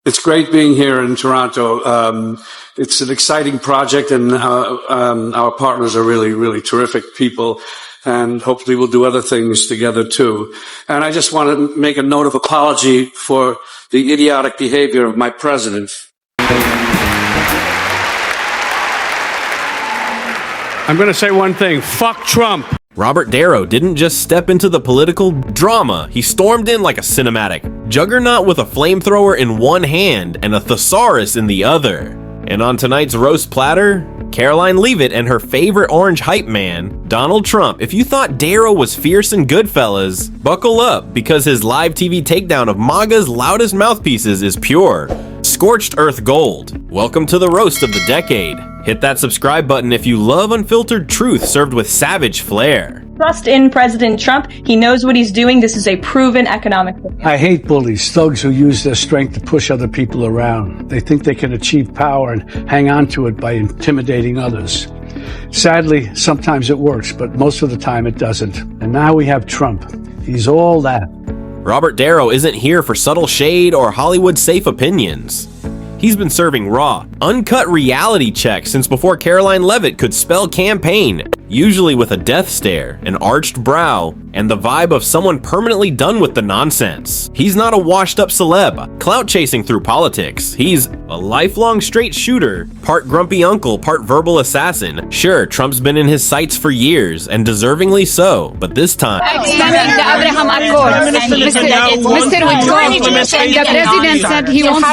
It's great being here in Toronto. It's an exciting project, and our partners are really, really terrific people, and hopefully we'll do other things together too. And I just want to make a note of apology for the idiotic behavior of my president. I'm going to say one thing. Fuck Trump. Robert Darrow didn't just step into the political drama, he stormed in like a cinematic juggernaut with a flamethrower in one hand and a thesaurus in the other. And on tonight's roast platter, Karoline Leavitt and her favorite orange hype man, Donald Trump. If you thought Darrow was fierce and Goodfellas, buckle up, because his live TV takedown of MAGA's loudest mouthpieces is pure, scorched earth gold. Welcome to the roast of the decade. Hit that subscribe button if you love unfiltered truth served with savage flair. Trust in President Trump. He knows what he's doing. This is a proven economic plan. I hate bullies, thugs who use their strength to push other people around. They think they can achieve power and hang on to it by intimidating others. Sadly, sometimes it works, but most of the time it doesn't. And now we have Trump. He's all that. Robert Darrow isn't here for subtle shade or Hollywood-safe opinions. He's been serving raw, uncut reality checks since before Karoline Leavitt could spell campaign, usually with a death stare, an arched brow, and the vibe of someone permanently done with the nonsense. He's not a washed-up celeb, clout-chasing through politics. He's a lifelong straight shooter, part grumpy uncle, part verbal assassin. Sure, Trump's been in his sights for years, and deservingly so, but this time... The president said he wants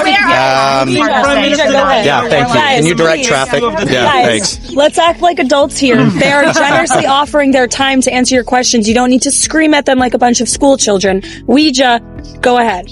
yeah, thank you. Can you direct traffic? Yeah, thanks. Let's act like adults here. They are generously offering their time to answer your questions. You don't need to scream at them like a bunch of school children. Go ahead.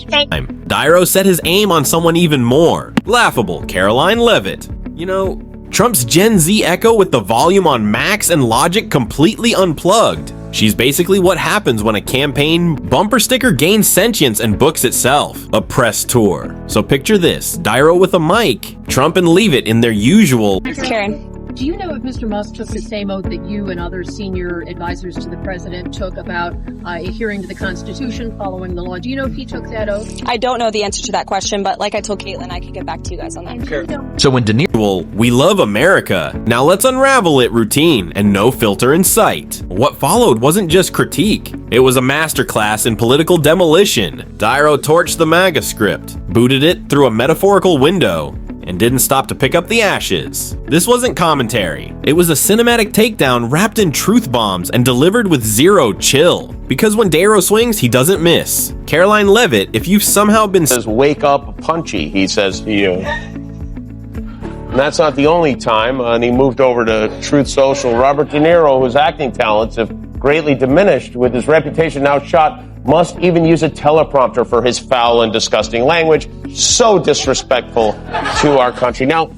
Darrow set his aim on someone even more. Laughable Karoline Leavitt. You know, Trump's Gen Z echo with the volume on max and logic completely unplugged. She's basically what happens when a campaign bumper sticker gains sentience and books itself. A press tour. So picture this, Darrow with a mic, Trump and Leavitt in their usual... Karen. Do you know if Mr. Musk took the same oath that you and other senior advisors to the president took about adhering to the Constitution, following the law? Do you know if he took that oath? I don't know the answer to that question, but like I told Caitlin, I can get back to you guys on that. Sure. So when Niro... We love America. Now let's unravel it routine and no filter in sight. What followed wasn't just critique. It was a masterclass in political demolition. Darrow torched the MAGA script, booted it through a metaphorical window, and didn't stop to pick up the ashes. This wasn't commentary. It was a cinematic takedown wrapped in truth bombs and delivered with zero chill. Because when Darrow swings, he doesn't miss. Karoline Leavitt, if you've somehow been... says, wake up punchy, he says to you. And that's not the only time, and he moved over to Truth Social. Robert De Niro, whose acting talents have greatly diminished with his reputation now shot, must even use a teleprompter for his foul and disgusting language. So disrespectful to our country. Now,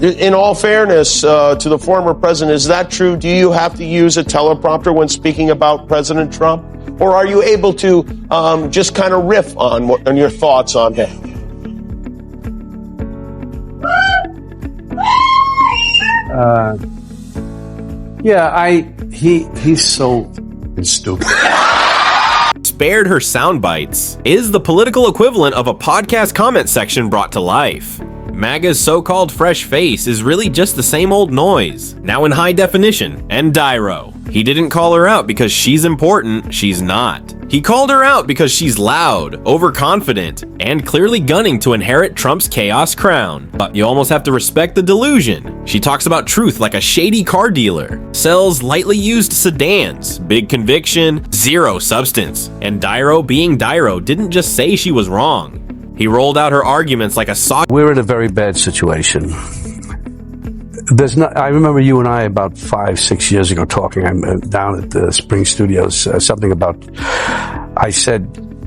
in all fairness to the former president, is that true? Do you have to use a teleprompter when speaking about President Trump? Or are you able to just kind of riff on your thoughts on him? He's so stupid. Spared her sound bites is the political equivalent of a podcast comment section brought to life. MAGA's so-called fresh face is really just the same old noise, now in high definition, and Darrow. He didn't call her out because she's important, she's not. He called her out because she's loud, overconfident, and clearly gunning to inherit Trump's chaos crown. But you almost have to respect the delusion. She talks about truth like a shady car dealer, sells lightly used sedans, big conviction, zero substance. And Darrow, being Darrow, didn't just say she was wrong. He rolled out her arguments like a sock. We're in a very bad situation. I remember you and I about 5-6 years ago talking. I'm down at the Spring Studios. Something about, I said,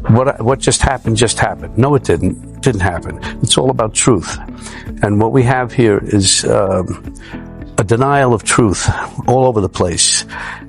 what just happened just happened. No, it didn't. It didn't happen. It's all about truth. And what we have here is a denial of truth all over the place.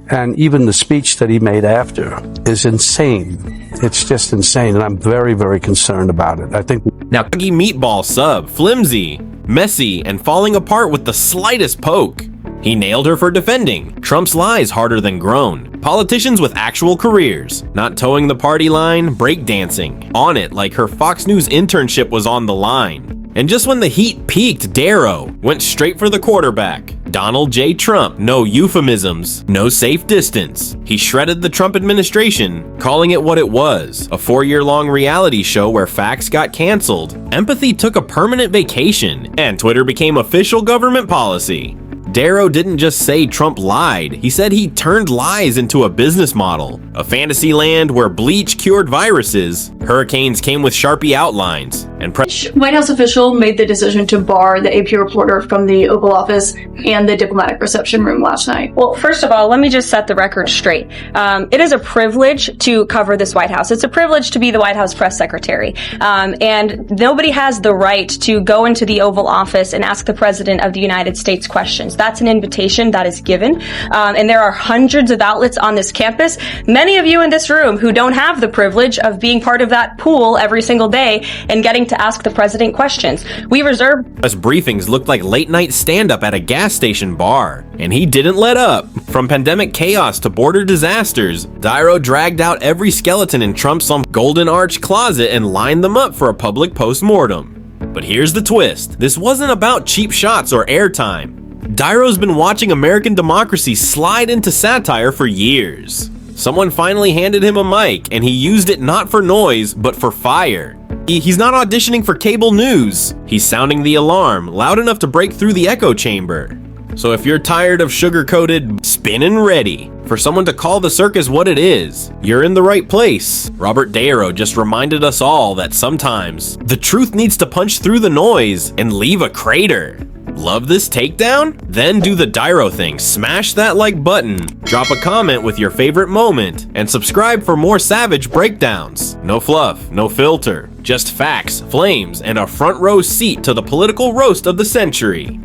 And even the speech that he made after is insane. It's just insane, and I'm very, very concerned about it. I think now, meatball sub, flimsy, messy, and falling apart with the slightest poke. He nailed her for defending Trump's lies harder than grown politicians with actual careers, not towing the party line, breakdancing on it like her Fox News internship was on the line. And just when the heat peaked, Darrow went straight for the quarterback. Donald J. Trump, no euphemisms, no safe distance. He shredded the Trump administration, calling it what it was, a 4-year-long reality show where facts got canceled, empathy took a permanent vacation, and Twitter became official government policy. Darrow didn't just say Trump lied, he said he turned lies into a business model. A fantasy land where bleach cured viruses, hurricanes came with Sharpie outlines, and White House official made the decision to bar the AP reporter from the Oval Office and the diplomatic reception room last night. Well, first of all, let me just set the record straight. It is a privilege to cover this White House. It's a privilege to be the White House press secretary. And nobody has the right to go into the Oval Office and ask the President of the United States questions. That's an invitation that is given. And there are hundreds of outlets on this campus. Many of you in this room who don't have the privilege of being part of that pool every single day and getting to ask the President questions. We reserve Us briefings looked like late night stand-up at a gas station bar, and he didn't let up. From pandemic chaos to border disasters, Darrow dragged out every skeleton in Trump's Golden Arch closet and lined them up for a public post-mortem. But here's the twist. This wasn't about cheap shots or airtime. Darrow's been watching American democracy slide into satire for years. Someone finally handed him a mic, and he used it not for noise, but for fire. He's not auditioning for cable news. He's sounding the alarm, loud enough to break through the echo chamber. So if you're tired of sugar-coated spin and ready for someone to call the circus what it is, you're in the right place. Robert Darrow just reminded us all that sometimes the truth needs to punch through the noise and leave a crater. Love this takedown? Then do the Darrow thing. Smash that like button, drop a comment with your favorite moment, and subscribe for more savage breakdowns. No fluff, no filter, just facts, flames, and a front row seat to the political roast of the century.